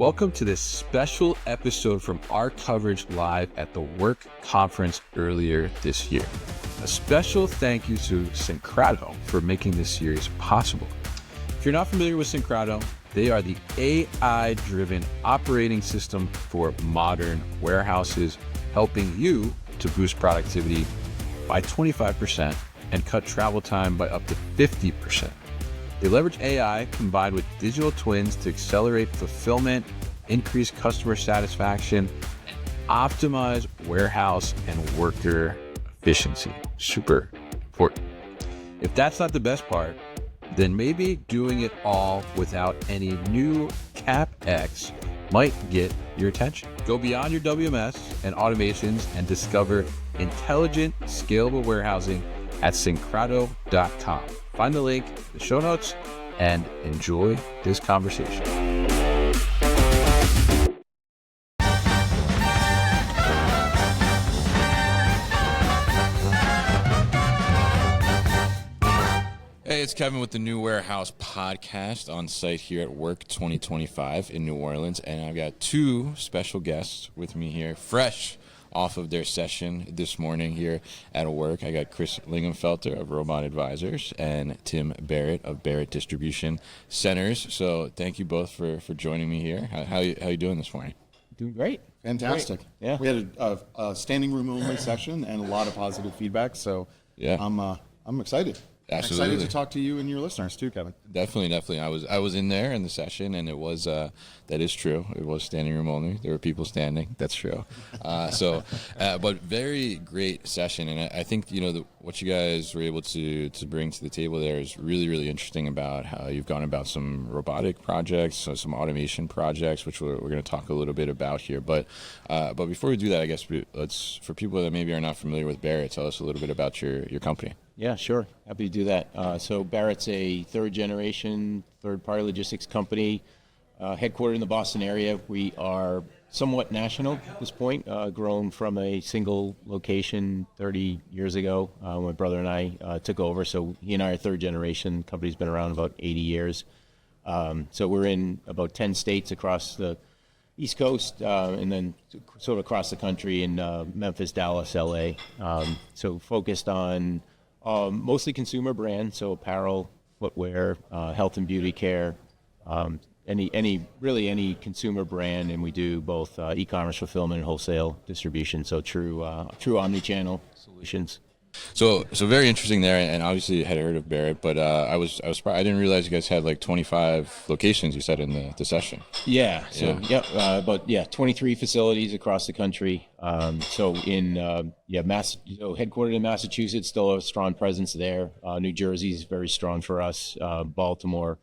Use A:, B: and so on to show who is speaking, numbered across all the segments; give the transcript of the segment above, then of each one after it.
A: Welcome to this special episode from our coverage live at the WERC conference earlier this year. A special thank you to Syncrato for making this series possible. If you're not familiar with Syncrato, they are the AI-driven operating system for modern warehouses, helping you to boost productivity by 25% and cut travel time by up to 50%. They leverage AI combined with digital twins to accelerate fulfillment, increase customer satisfaction, and optimize warehouse and worker efficiency. Super important. If that's not the best part, then maybe doing it all without any new CapEx might get your attention. Go beyond your WMS and automations and discover intelligent, scalable warehousing at syncrato.com. Find the link in the show notes and enjoy this conversation. Hey, it's Kevin with the New Warehouse podcast on site here at WERC 2025 in New Orleans. And I've got two special guests with me here, fresh off of their session this morning here at WERC. I got Chris Lingenfelter of Robot Advisors and Tim Barrett of Barrett Distribution Centers. So thank you both for joining me here. How you doing this morning?
B: Doing great.
C: Fantastic.
B: Great. Yeah.
C: We had a standing room only session and a lot of positive feedback. So
A: yeah,
C: I'm excited.
A: Absolutely.
C: Excited to talk to you and your listeners too, Kevin.
A: Definitely. I was in there in the session, and it was that is true. It was standing room only. There were people standing. That's true. But very great session, and I think what you guys were able to bring to the table there is really, really interesting about how you've gone about some robotic projects, some automation projects, which we're going to talk a little bit about here. But before we do that, I guess let's, for people that maybe are not familiar with Barrett, tell us a little bit about your company.
B: Yeah, sure. Happy to do that. So Barrett's a third-generation, third-party logistics company headquartered in the Boston area. We are somewhat national at this point, grown from a single location 30 years ago when my brother and I took over. So he and I are third-generation. The company's been around about 80 years. So we're in about 10 states across the East Coast and then sort of across the country in Memphis, Dallas, LA. So focused on mostly consumer brands, so apparel, footwear, health and beauty care, any consumer brand, and we do both e-commerce fulfillment and wholesale distribution. So true omni-channel solutions.
A: So very interesting there, and obviously had heard of Barrett, but I was surprised. I didn't realize you guys had like 25 locations. You said in the session.
B: Yeah. So about 23 facilities across the country. So headquartered in Massachusetts, still a strong presence there. New Jersey's very strong for us. Baltimore,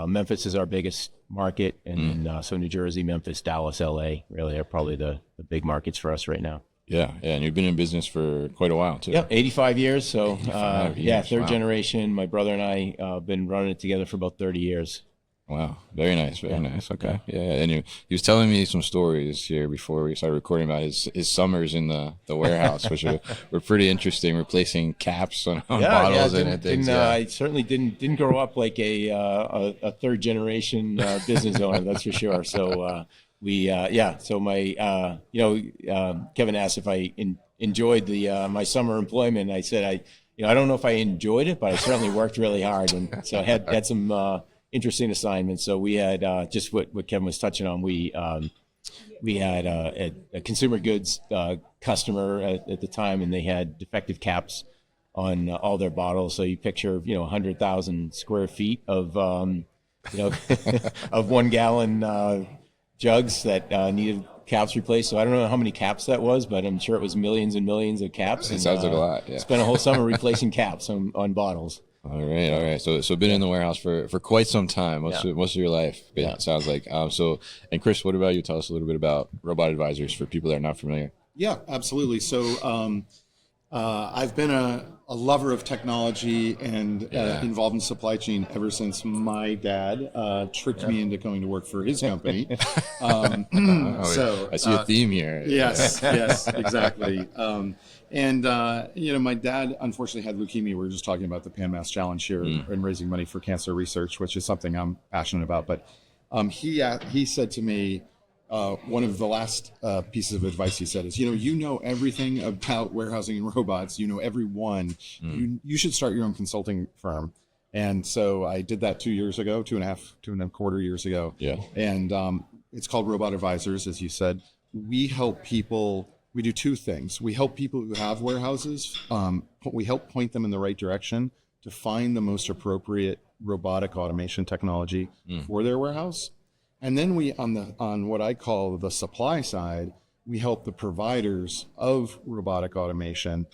B: Memphis is our biggest market, and so New Jersey, Memphis, Dallas, LA really are probably the big markets for us right now.
A: Yeah, and you've been in business for quite a while, too.
B: Yeah, 85 years. So, third
A: wow.
B: generation. My brother and I have been running it together for about 30 years.
A: Wow, very nice, nice. Okay, yeah. And he was telling me some stories here before we started recording about his summers in the warehouse, which were pretty interesting, replacing caps on bottles and things.
B: I certainly didn't grow up like a third generation business owner, that's for sure. So. So my, Kevin asked if I enjoyed my summer employment. I said, I don't know if I enjoyed it, but I certainly worked really hard. And so I had some interesting assignments. So we had just what Kevin was touching on. We had a consumer goods customer at the time, and they had defective caps on all their bottles. So you picture, 100,000 square feet of, of 1 gallon jugs that needed caps replaced. So I don't know how many caps that was, but I'm sure it was millions and millions of caps.
A: It sounds like a lot. Yeah.
B: Spent a whole summer replacing caps on bottles.
A: All right. So been in the warehouse for quite some time, most of your life. It sounds like. And Chris, what about you? Tell us a little bit about Robot Advisors for people that are not familiar.
C: Yeah, absolutely. So I've been a lover of technology and involved in supply chain ever since my dad tricked me into going to work for his company.
A: So I see a theme here.
C: Yes, exactly. My dad unfortunately had leukemia. We were just talking about the Pan Mass Challenge here and raising money for cancer research, which is something I'm passionate about. But He said to me, one of the last pieces of advice he said is, you know everything about warehousing and robots. You know everyone. You should start your own consulting firm. And so I did that 2 years ago, two and a quarter years ago.
D: Yeah.
C: And it's called Robot Advisors, as you said. We help people. We do two things. We help people who have warehouses. We help point them in the right direction to find the most appropriate robotic automation technology for their warehouse. And then we, on what I call the supply side, we help the providers of robotic automation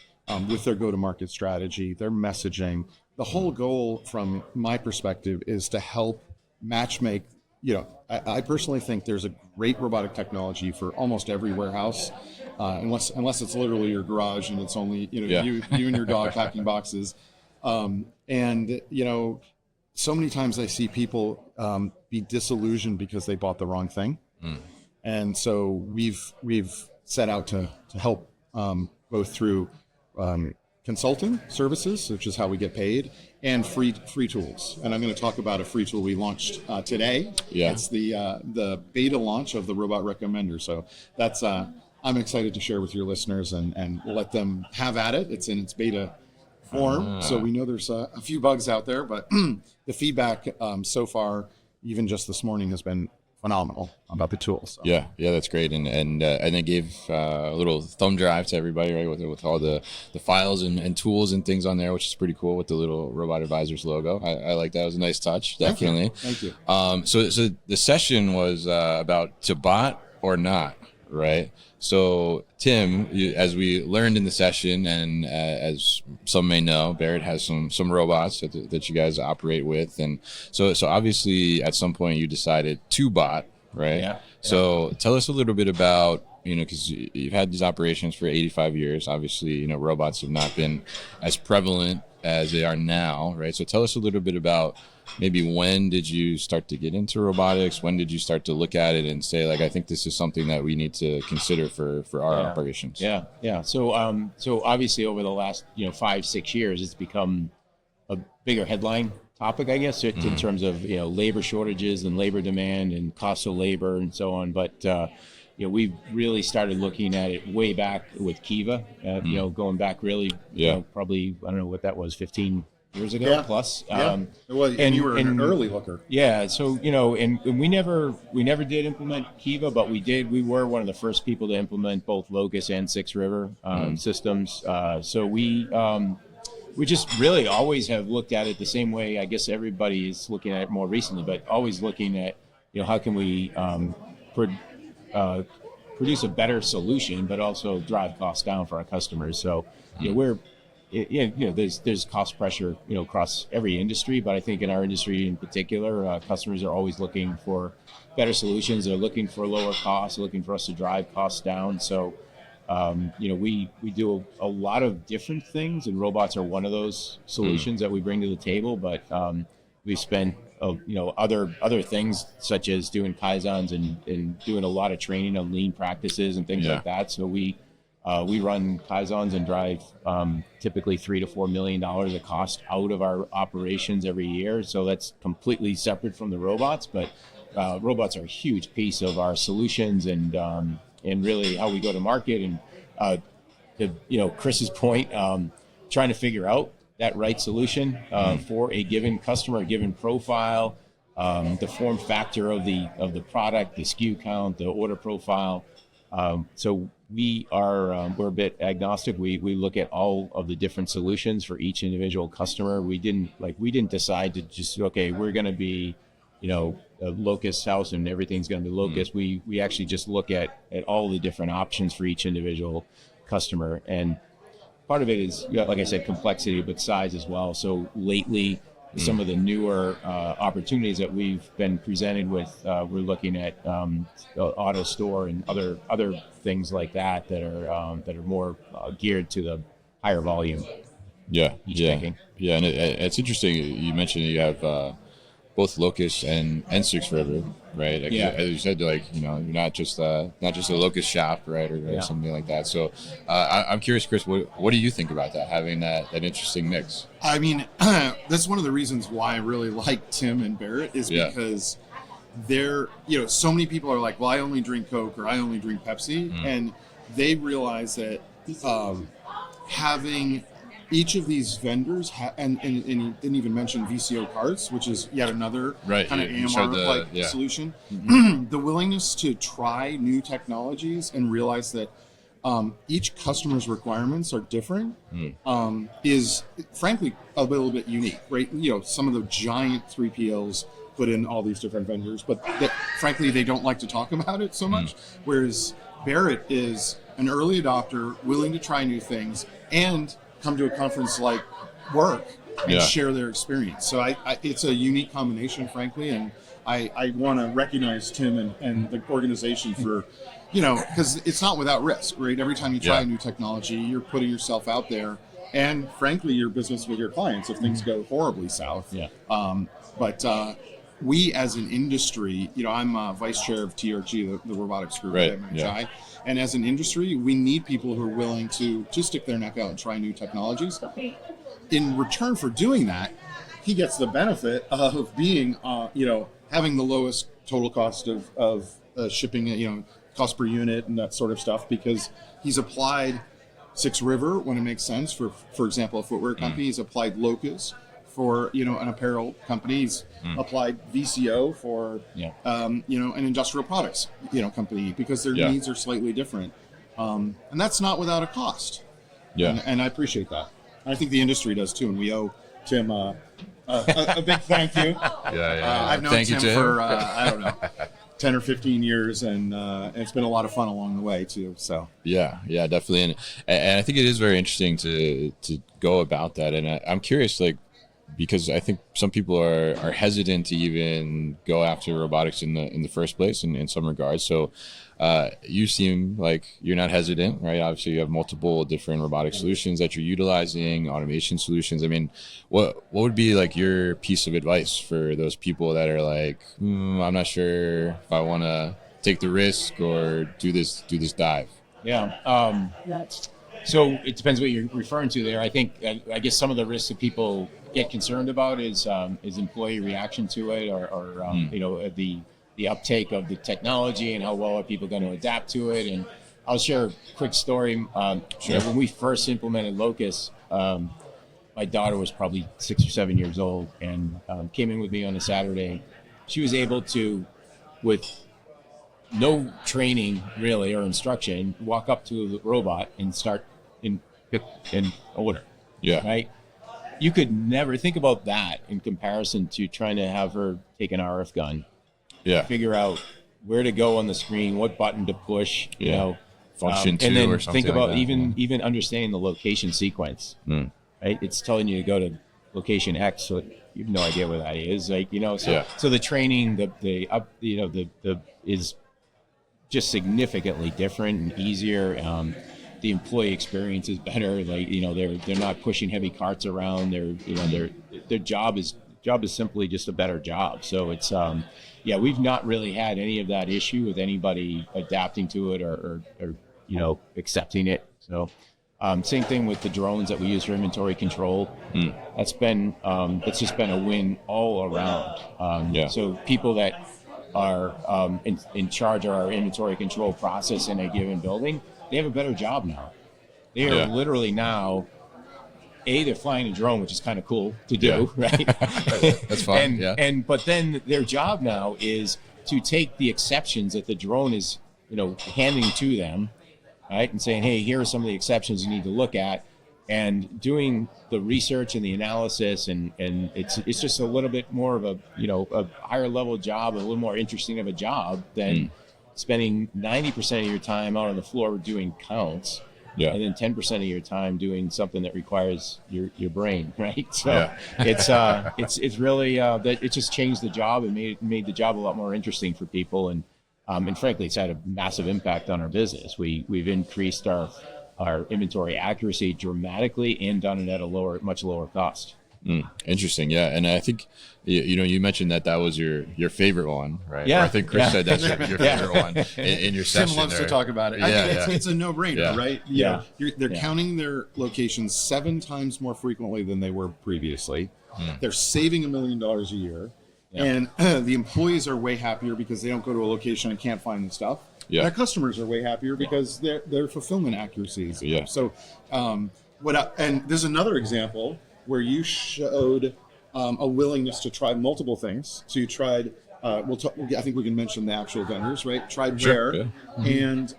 C: with their go-to-market strategy, their messaging. The whole goal, from my perspective, is to help matchmake. I personally think there's a great robotic technology for almost every warehouse, unless it's literally your garage and it's only you and your dog packing boxes. So many times I see people be disillusioned because they bought the wrong thing. And so we've set out to help both through consulting services, which is how we get paid, and free tools. And I'm going to talk about a free tool we launched today.
D: Yeah.
C: It's the beta launch of the Robot Recommender. So that's I'm excited to share with your listeners and let them have at it. It's in its beta form. So we know there's a few bugs out there, but the feedback so far, even just this morning, has been phenomenal about the tools. So.
D: Yeah, that's great, and they gave a little thumb drive to everybody, right, with all the files and tools and things on there, which is pretty cool with the little Robot Advisors logo. I like that. It was a nice touch, definitely.
C: Thank you.
D: So the session was about to bot or not, right? So Tim, as we learned in the session, and as some may know, Barrett has some robots that you guys operate with, and so obviously at some point you decided to bot, right?
B: Yeah.
D: So tell us a little bit about, because you've had these operations for 85 years. Obviously, robots have not been as prevalent as they are now, right? So tell us a little bit about maybe when did you start to get into robotics? When did you start to look at it and say, I think this is something that we need to consider for our operations?
B: Yeah. So obviously over the last 5-6 years, it's become a bigger headline topic, I guess, in terms of labor shortages and labor demand and cost of labor and so on. But we've really started looking at it way back with Kiva. Going back really, probably, I don't know what that was, 15 years ago plus.
C: And you were an early looker.
B: Yeah. So, and we never did implement Kiva, but we were one of the first people to implement both Locus and Six River systems. So we just really always have looked at it the same way. I guess everybody is looking at it more recently, but always looking at, how can we produce a better solution, but also drive costs down for our customers. So, there's cost pressure, across every industry, but I think in our industry in particular, customers are always looking for better solutions. They're looking for lower costs, looking for us to drive costs down. So, we do a lot of different things, and robots are one of those solutions that we bring to the table. But we spent other things such as doing Kaizens and doing a lot of training on lean practices and things like that. So we run Kaizens and drive typically $3 to $4 million of cost out of our operations every year. So that's completely separate from the robots, but robots are a huge piece of our solutions and really how we go to market. And to Chris's point, trying to figure out that right solution for a given customer, a given profile, the form factor of the product, the SKU count, the order profile. So we're a bit agnostic. We look at all of the different solutions for each individual customer. We didn't decide to just, we're going to be, a Locus house and everything's going to be Locus. We actually just look at all the different options for each individual customer. And part of it is, like I said, complexity, but size as well. So lately, some of the newer opportunities that we've been presented with, we're looking at auto store and other things like that are more geared to the higher volume. Picking.
D: And it's interesting. You mentioned you have both Locus and Six River, right? As you said, you're not just a Locus shop, right, or something like that. So I'm curious, Chris, what do you think about that, having that interesting mix?
C: I mean, that's one of the reasons why I really like Tim and Barrett is because so many people are like, well, I only drink Coke or I only drink Pepsi. And they realize that having each of these vendors, and you didn't even mention VCO cards, which is yet another kind of AMR-like solution. The willingness to try new technologies and realize that each customer's requirements are different is, frankly, a little bit unique, right? Some of the giant 3PLs put in all these different vendors, but frankly, they don't like to talk about it so much, whereas Barrett is an early adopter, willing to try new things, and come to a conference like WERC and share their experience. So it's a unique combination, frankly, and I want to recognize Tim and the organization for, because it's not without risk, right? Every time you try a new technology, you're putting yourself out there, and frankly, your business with your clients if things go horribly south. But we as an industry, I'm vice chair of TRG, the robotics group at MHI. And as an industry, we need people who are willing to just stick their neck out and try new technologies. In return for doing that, he gets the benefit of being, having the lowest total cost of shipping, cost per unit and that sort of stuff, because he's applied Six River when it makes sense. For example, a footwear company, he's applied Locus for an apparel company. He's applied VCO for an industrial products company, because their needs are slightly different, and that's not without a cost. And I appreciate that. I think the industry does too, and we owe Tim a big thank you. I've known Tim for I don't know, 10 or 15 years, and it's been a lot of fun along the way too. So
D: yeah, definitely, and I think it is very interesting to go about that, and I'm curious, because I think some people are hesitant to even go after robotics in the first place in some regards. So you seem like you're not hesitant, right? Obviously, you have multiple different robotic solutions that you're utilizing, automation solutions. I mean, what would be your piece of advice for those people that are like, I'm not sure if I want to take the risk or do this dive?
B: So it depends what you're referring to there. I think, I guess some of the risks that people get concerned about is employee reaction to it, or the uptake of the technology, and how well are people going to adapt to it. And I'll share a quick story. When we first implemented Locus, my daughter was probably 6 or 7 years old, and came in with me on a Saturday. She was able to, with no training really or instruction, walk up to the robot and start pick and order. Right. You could never think about that in comparison to trying to have her take an RF gun, figure out where to go on the screen, what button to push,
D: function 2
B: and then
D: or something.
B: Think about
D: like that.
B: even understanding the location sequence. Right. It's telling you to go to location X, so you have no idea where that is. So the training, the is just significantly different and easier. The employee experience is better. They're not pushing heavy carts around. Their job is simply just a better job. So it's we've not really had any of that issue with anybody adapting to it or accepting it. So same thing with the drones that we use for inventory control. That's just been a win all around. So people that are in charge of our inventory control process in a given building, they have a better job now. They are literally now, they're flying a drone, which is kind of cool to do, right?
D: That's fun.
B: But then their job now is to take the exceptions that the drone is, handing to them, right, and saying, hey, here are some of the exceptions you need to look at, and doing the research and the analysis, and it's just a little bit more of a higher level job, a little more interesting of a job than spending 90% of your time out on the floor doing counts, and then 10% of your time doing something that requires your brain, right? So it's really that it just changed the job and made the job a lot more interesting for people, and frankly, it's had a massive impact on our business. We've increased our inventory accuracy dramatically and done it at a much lower cost.
D: Interesting. Yeah. And I think, you mentioned that was your favorite one, right?
B: Yeah.
D: Or I think Chris said that's your favorite one in your session.
C: Tim loves to talk about it. It's a no-brainer, right? They're counting their locations 7 times more frequently than they were previously. They're saving $1 million a year. And the employees are way happier because they don't go to a location and can't find the stuff.
D: Yeah.
C: Their customers are way happier because their fulfillment accuracy is there. So, and there's another example where you showed a willingness to try multiple things. So you tried, I think we can mention the actual vendors, right? Tried Where and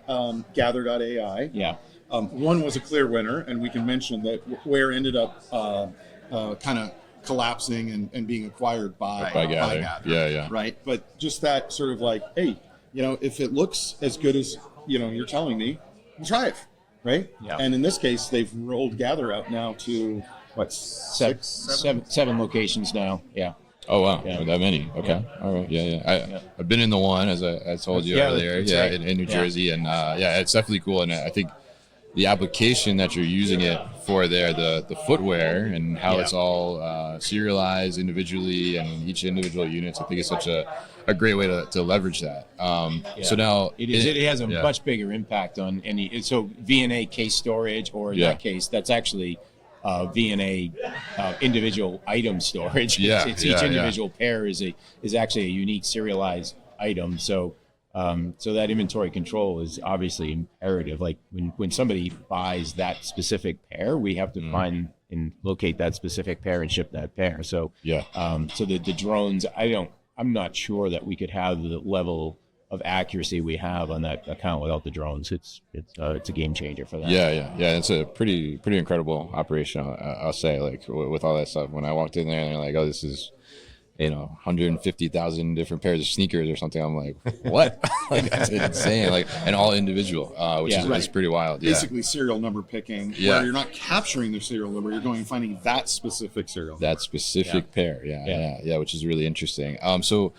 C: Gather.ai.
B: Yeah.
C: One was a clear winner, and we can mention that Where ended up kind of collapsing and being acquired by Gather.
D: Yeah.
C: Right? But just that sort of like, hey, if it looks as good as, you're telling me, try it, right?
B: Yeah.
C: And in this case, they've rolled Gather out now to,
B: seven locations now. Yeah.
D: Oh, wow. Yeah. That many. Okay. Yeah. All right. Yeah. I've been in the one, as I told you earlier,
B: right.
D: in New Jersey. And it's definitely cool. And I think the application that you're using it for there, the footwear and how it's all serialized individually and each individual units, I think it's such a great way to leverage that. So now
B: it has a much bigger impact on any. So VNA case storage, or in that case, that's actually VNA individual item storage. Each individual pair is actually a unique serialized item. So that inventory control is obviously imperative. Like when somebody buys that specific pair, we have to find and locate that specific pair and ship that pair. So so the drones, I'm not sure that we could have the level of accuracy we have on that account without the drones. It's a game changer for that.
D: Yeah. It's a pretty incredible operation. I'll say, like, with all that stuff. When I walked in there and they're like, "Oh, this is 150,000 different pairs of sneakers or something," I'm like, what? Like, that's insane. Like, and all individual, which is pretty wild.
C: Basically serial number picking, where you're not capturing the serial number, you're going and finding that specific serial number.
D: That specific pair. Yeah, which is really interesting. So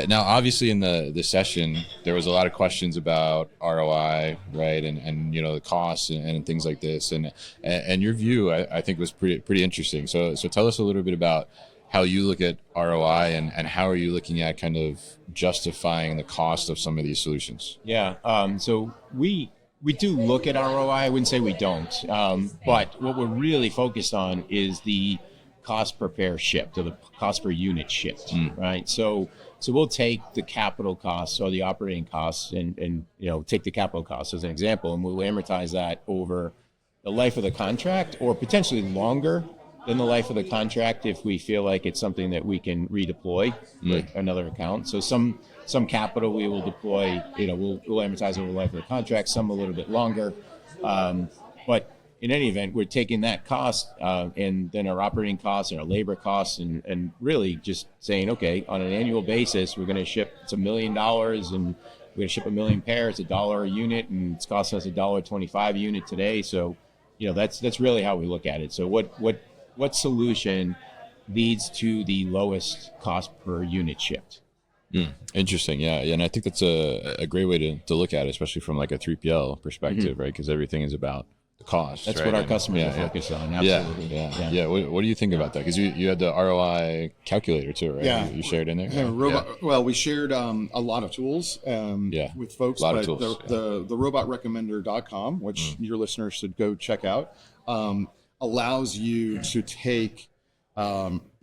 D: now, obviously, in the session, there was a lot of questions about ROI, right, and the costs and things like this, and your view, I think, was pretty interesting. So tell us a little bit about how you look at ROI and how are you looking at kind of justifying the cost of some of these solutions?
B: Yeah. So we do look at ROI. I wouldn't say we don't. But what we're really focused on is the cost per pair shipped, or the cost per unit shipped, right? So we'll take the capital costs or the operating costs and take the capital costs as an example, and we'll amortize that over the life of the contract, or potentially longer than the life of the contract if we feel like it's something that we can redeploy with another account. So some capital we will deploy, we'll amortize over the life of the contract, some a little bit longer. But in any event, we're taking that cost and then our operating costs and our labor costs and really just saying, okay, on an annual basis, we're going to ship, it's $1 million and we're going to ship 1 million pairs, $1 a unit, and it's costing us $1.25 a unit today. So, that's really how we look at it. So what solution leads to the lowest cost per unit shipped?
D: Interesting. Yeah. And I think that's a great way to look at it, especially from like a 3PL perspective, right? Because everything is about the cost.
B: That's
D: right?
B: what our customers are focused on. Absolutely.
D: Yeah. What do you think about that? Because you had the ROI calculator too, right?
C: Yeah.
D: You shared in there.
C: Well, we shared a lot of tools with folks.
D: A lot of tools.
C: The robotrecommender.com, which your listeners should go check out, allows you to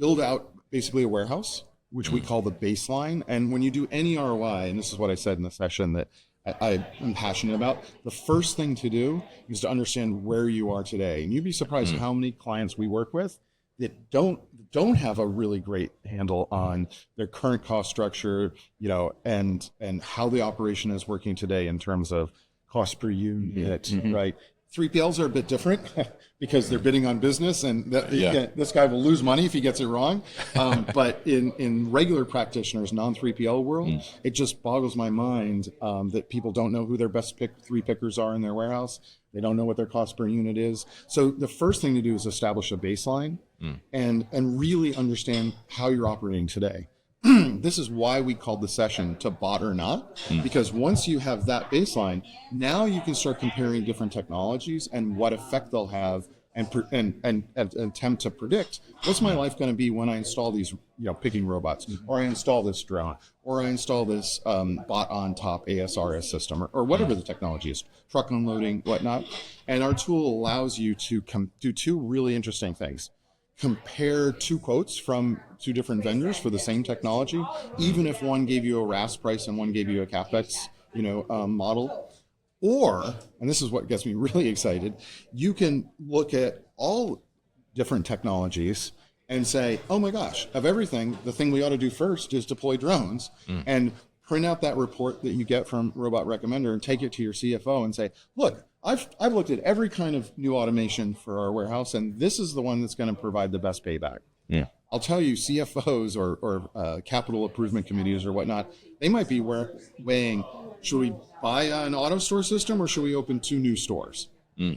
C: build out basically a warehouse, which we call the baseline. And when you do any ROI, and this is what I said in the session that I am passionate about, the first thing to do is to understand where you are today. And you'd be surprised how many clients we work with that don't have a really great handle on their current cost structure, and how the operation is working today in terms of cost per unit, right? 3PLs are a bit different because they're bidding on business, and this guy will lose money if he gets it wrong. But in regular practitioners, non-3PL world, it just boggles my mind that people don't know who their best three pickers are in their warehouse. They don't know what their cost per unit is. So the first thing to do is establish a baseline and really understand how you're operating today. This is why we called the session to bot or not, because once you have that baseline, now you can start comparing different technologies and what effect they'll have, and attempt to predict what's my life going to be when I install these picking robots, or I install this drone, or I install this bot on top ASRS system, or whatever the technology is, truck unloading, whatnot. And our tool allows you to do two really interesting things: compare two quotes from two different vendors for the same technology, even if one gave you a RAS price and one gave you a CapEx, model. Or, and this is what gets me really excited, you can look at all different technologies and say, oh my gosh, of everything, the thing we ought to do first is deploy drones, and print out that report that you get from Robot Recommender and take it to your CFO and say, look, I've looked at every kind of new automation for our warehouse, and this is the one that's going to provide the best payback.
D: Yeah.
C: I'll tell you, CFOs or capital improvement committees or whatnot, they might be weighing, should we buy an auto store system or should we open 2 new stores?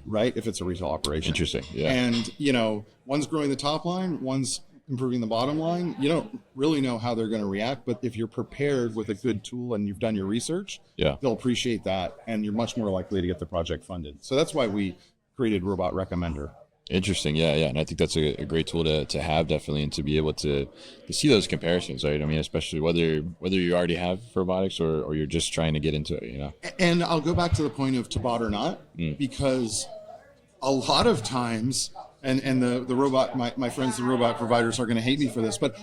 C: Right? If it's a retail operation.
D: Interesting. Yeah.
C: And, one's growing the top line, one's improving the bottom line. You don't really know how they're going to react, but if you're prepared with a good tool and you've done your research, they'll appreciate that, and you're much more likely to get the project funded. So that's why we created Robot Recommender.
D: Interesting. Yeah. And I think that's a great tool to have, definitely, and to be able to see those comparisons, right? I mean, especially whether you already have robotics or you're just trying to get into it,
C: And I'll go back to the point of to bot or not, because a lot of times, and the robot, my friends, the robot providers are going to hate me for this, but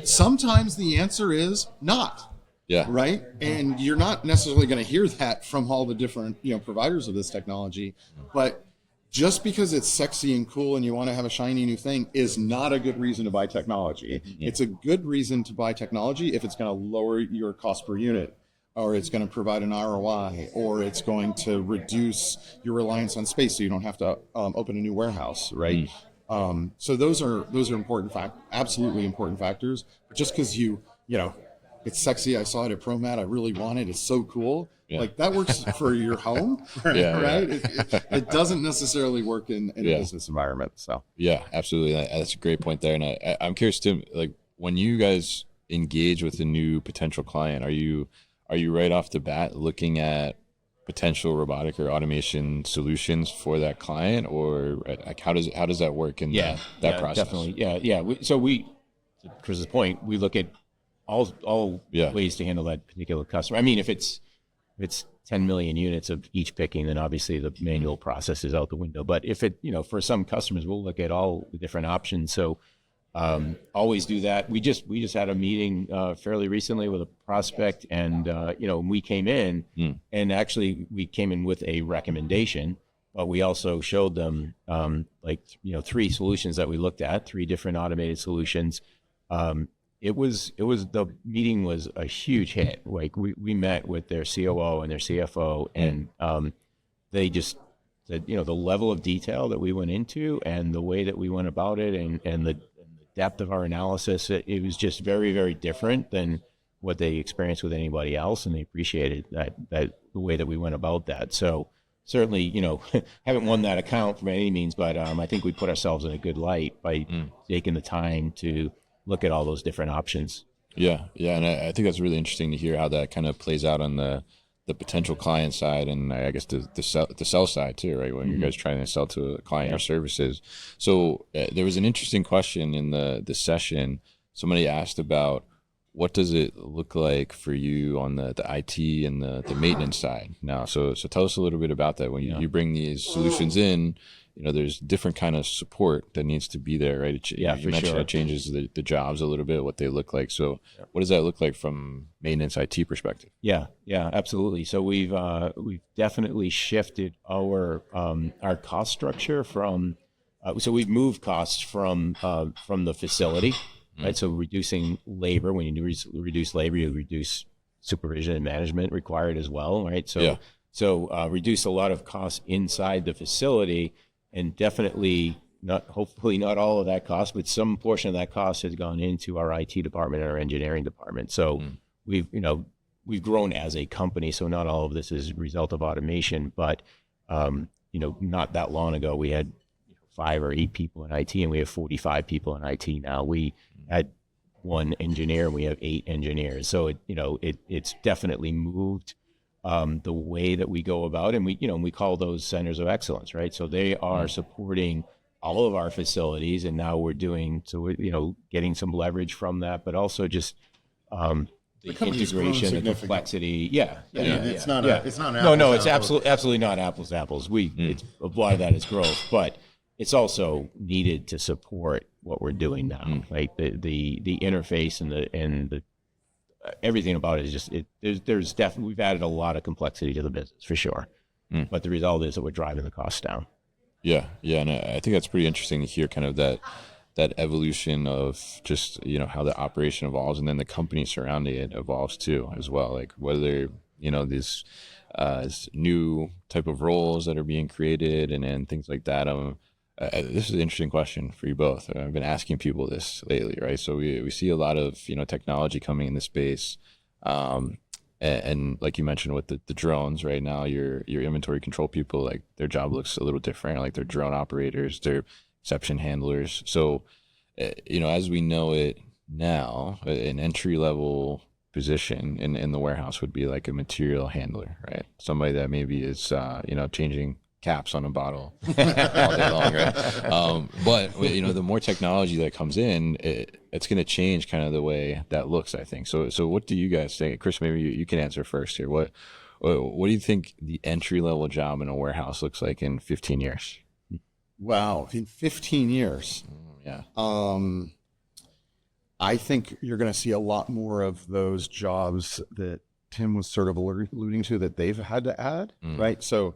C: sometimes the answer is not.
D: Yeah.
C: Right. And you're not necessarily going to hear that from all the different, providers of this technology, but just because it's sexy and cool and you want to have a shiny new thing is not a good reason to buy technology. It's a good reason to buy technology if it's going to lower your cost per unit, or it's going to provide an ROI, or it's going to reduce your reliance on space so you don't have to open a new warehouse, right? So those are important absolutely important factors. But just because it's sexy, I saw it at ProMat, I really want it, it's so cool. Like that works for your home, right? It doesn't necessarily work in a business environment. So
D: absolutely. That's a great point there. And I'm curious, Tim, like when you guys engage with a new potential client, are you right off the bat looking at potential robotic or automation solutions for that client, or like how does that work in that process?
B: Definitely. So we, to Chris's point, we look at all ways to handle that particular customer. I mean, if it's 10 million units of each picking, then obviously the manual process is out the window. But if it, for some customers, we'll look at all the different options. So always do that. We just had a meeting fairly recently with a prospect, and we came in, and actually we came in with a recommendation, but we also showed them 3 solutions that we looked at, 3 different automated solutions. The meeting was a huge hit. Like we met with their COO and their CFO, and they just said, the level of detail that we went into and the way that we went about it, and the depth of our analysis, it was just very, very different than what they experienced with anybody else, and they appreciated that the way that we went about that. So certainly, haven't won that account from any means, but I think we put ourselves in a good light by taking the time to look at all those different options.
D: Yeah. And I think that's really interesting to hear how that kind of plays out on the potential client side, and I guess the sell side too, right? When you guys trying to sell to a client your services. So there was an interesting question in the session. Somebody asked about what does it look like for you on the IT and the maintenance side now. So tell us a little bit about that. When you bring these solutions in, there's different kind of support that needs to be there, right? You mentioned that changes the jobs a little bit, what they look like. So what does that look like from maintenance IT perspective?
B: Yeah, absolutely. So we've definitely shifted our cost structure from, so we've moved costs from the facility, right? So reducing labor. When you reduce labor, you reduce supervision and management required as well, right? So reduce a lot of costs inside the facility. And definitely hopefully not all of that cost, but some portion of that cost has gone into our IT department and our engineering department. So we've grown as a company. So not all of this is a result of automation, but not that long ago we had 5 or 8 people in IT, and we have 45 people in IT now. We had 1 engineer, and we have 8 engineers. So it's definitely moved the way that we go about, and we call those centers of excellence, right? So they are supporting all of our facilities, and now we're getting some leverage from that, but also just the integration and complexity.
C: It's not. It's not.
B: No, it's absolutely not apples to apples. A lot of that is growth, but it's also needed to support what we're doing now. Like the interface and the everything about it is just there's definitely, we've added a lot of complexity to the business for sure. But the result is that we're driving the costs down.
D: Yeah, and I think that's pretty interesting to hear kind of that evolution of just, how the operation evolves, and then the company surrounding it evolves too as well. Like whether, these new type of roles that are being created and things like that. This is an interesting question for you both. I've been asking people this lately, right? So we see a lot of, technology coming in the space. And like you mentioned with the drones right now, your inventory control people, like their job looks a little different. Like they're drone operators, they're exception handlers. So, as we know it now, an entry level position in the warehouse would be like a material handler, right? Somebody that maybe is, changing caps on a bottle all day long, right? But the more technology that comes in, it's going to change kind of the way that looks, I think. So what do you guys think? Chris, maybe you can answer first here. What do you think the entry level job in a warehouse looks like in 15 years?
C: Wow, in 15 years.
D: Yeah.
C: I think you're going to see a lot more of those jobs that Tim was sort of alluding to that they've had to add, right? So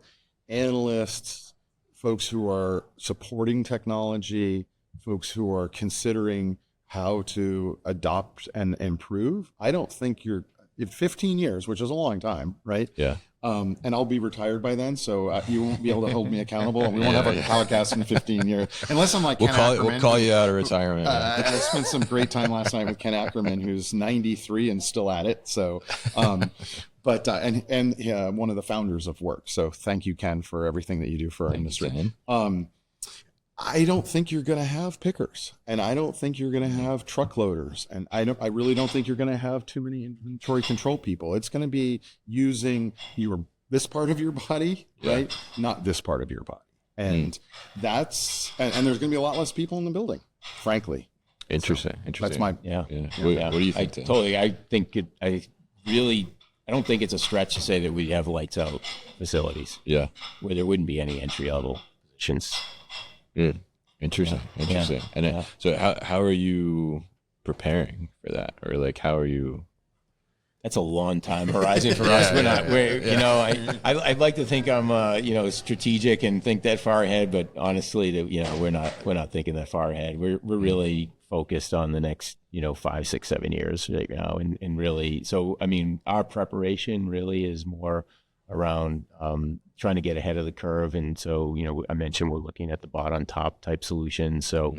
C: analysts, folks who are supporting technology, folks who are considering how to adopt and improve. I don't think in 15 years, which is a long time, right?
D: Yeah.
C: And I'll be retired by then, so you won't be able to hold me accountable, and we won't have a podcast in 15 years. Unless I'm like
D: we'll call you out of retirement.
C: I spent some great time last night with Ken Ackerman, who's 93 and still at it. So, but one of the founders of WERC. So thank you, Ken, for everything that you do for our industry. I don't think you're going to have pickers, and I don't think you're going to have truck loaders, and I really don't think you're going to have too many inventory control people. It's going to be using this part of your body, right? Not this part of your body. And that's and there's going to be a lot less people in the building, frankly.
D: Interesting.
C: That's my
D: What do you think?
B: I don't think it's a stretch to say that we have lights out facilities.
D: Yeah.
B: Where there wouldn't be any entry level positions.
D: Interesting. And so how are you preparing for that, or like how are you?
B: That's a long time horizon for us. I'd like to think I'm strategic and think that far ahead, but honestly, we're not thinking that far ahead. We're really focused on the next 5, 6, 7 years right now, and really, so I mean, our preparation really is more around trying to get ahead of the curve. And so, I mentioned we're looking at the bot-on-top type solution. So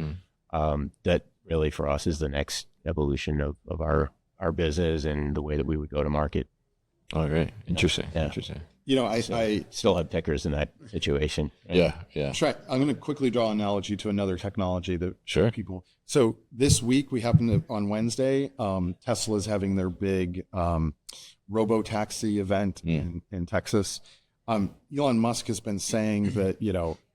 B: that really for us is the next evolution of our business and the way that we would go to market.
D: All right. Interesting.
B: Yeah.
D: Interesting.
C: I
B: still have pickers in that situation. Right?
D: Yeah.
C: I'm going to quickly draw an analogy to another technology that people. So this week on Wednesday, Tesla's having their big robo-taxi event in Texas. Elon Musk has been saying that,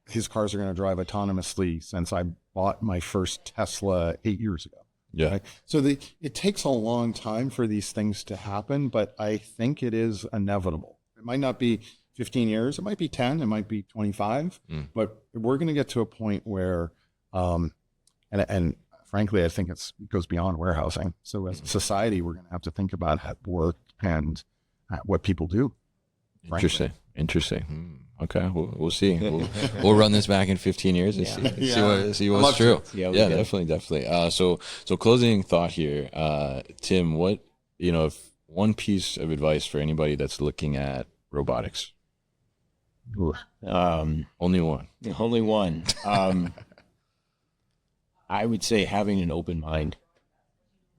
C: his cars are going to drive autonomously since I bought my first Tesla 8 years ago.
D: Yeah.
C: Right? So it takes a long time for these things to happen, but I think it is inevitable. It might not be 15 years. It might be 10. It might be 25. But we're going to get to a point where, and frankly, I think it goes beyond warehousing. So as a society, we're going to have to think about work and what people do. Frankly.
D: Interesting. Okay, we'll see. We'll run this back in 15 years and see what's true. Yeah, definitely. So closing thought here, Tim. What if one piece of advice for anybody that's looking at robotics? Only one.
B: Only one. I would say having an open mind,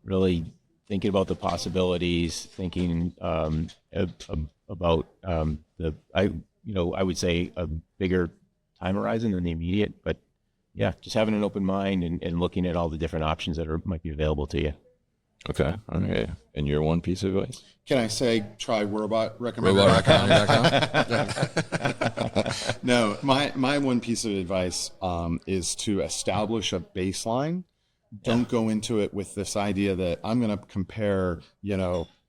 B: really thinking about the possibilities, thinking about I would say a bigger time horizon than the immediate, but just having an open mind and looking at all the different options that might be available to you.
D: Okay. All right. And your one piece of advice?
C: Can I say try robot-recommender.com? No, my one piece of advice is to establish a baseline. Don't go into it with this idea that I'm going to compare,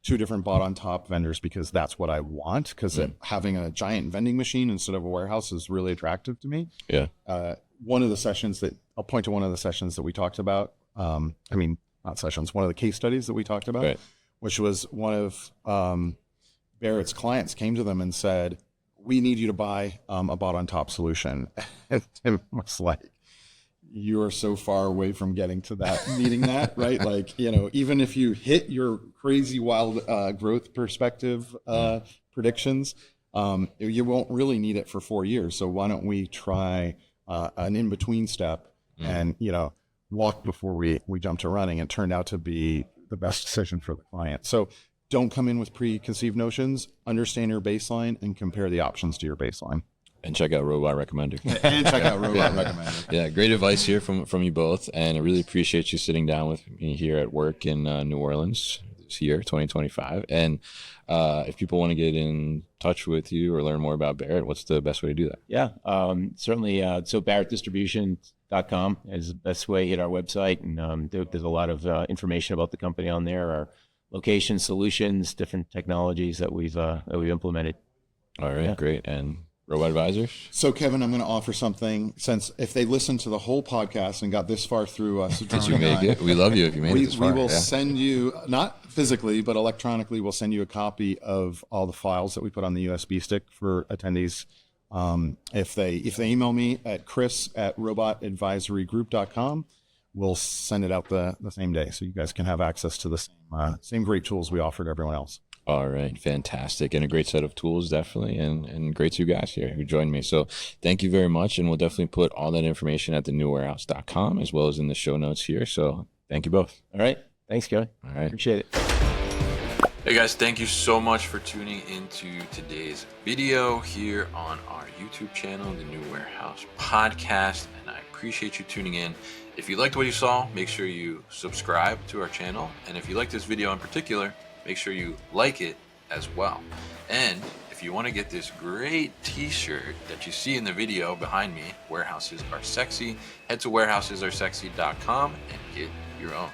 C: two different bot-on-top vendors because that's what I want, because having a giant vending machine instead of a warehouse is really attractive to me.
D: Yeah.
C: one of the sessions that I'll point to one of the sessions that we talked about. Not sessions, one of the case studies that we talked about,
D: Right.
C: which was one of Barrett's clients came to them and said, "We need you to buy a bot on top solution." And Tim was like, "You are so far away from getting to that, needing that, right? Like, even if you hit your crazy wild growth perspective predictions, you won't really need it for 4 years. So why don't we try an in-between step and, walk before we jump to running?" It turned out to be the best decision for the client. So don't come in with preconceived notions, understand your baseline and compare the options to your baseline.
D: And check out Robot Recommender.
C: And check out Robot Recommender.
D: Yeah, great advice here from you both. And I really appreciate you sitting down with me here at WERC in New Orleans this year, 2025. And if people want to get in touch with you or learn more about Barrett, what's the best way to do that?
B: Yeah, certainly. So BarrettDistribution.com is the best way. Hit our website, and there's a lot of information about the company on there. Our location, solutions, different technologies that we've implemented.
D: All right, great. And Robot Advisors?
C: So, Kevin, I'm going to offer something, since if they listened to the whole podcast and got this far through us,
D: Did you make it? We love you if you made it this far.
C: We will send you, not physically, but electronically, we'll send you a copy of all the files that we put on the USB stick for attendees. If they email me at chris@robotadvisorygroup.com, we'll send it out the same day. So you guys can have access to the same great tools we offer to everyone else.
D: All right, fantastic. And a great set of tools, definitely. And great to you guys here who joined me. So thank you very much. And we'll definitely put all that information at thenewwarehouse.com as well as in the show notes here. So thank you both.
B: All right. Thanks, Kelly.
D: All right.
B: Appreciate it.
A: Hey guys, thank you so much for tuning into today's video here on our YouTube channel, The New Warehouse Podcast, and I appreciate you tuning in. If you liked what you saw, make sure you subscribe to our channel, and if you like this video in particular, make sure you like it as well. And if you want to get this great t-shirt that you see in the video behind me, Warehouses Are Sexy, head to warehousesAreSexy.com and get your own.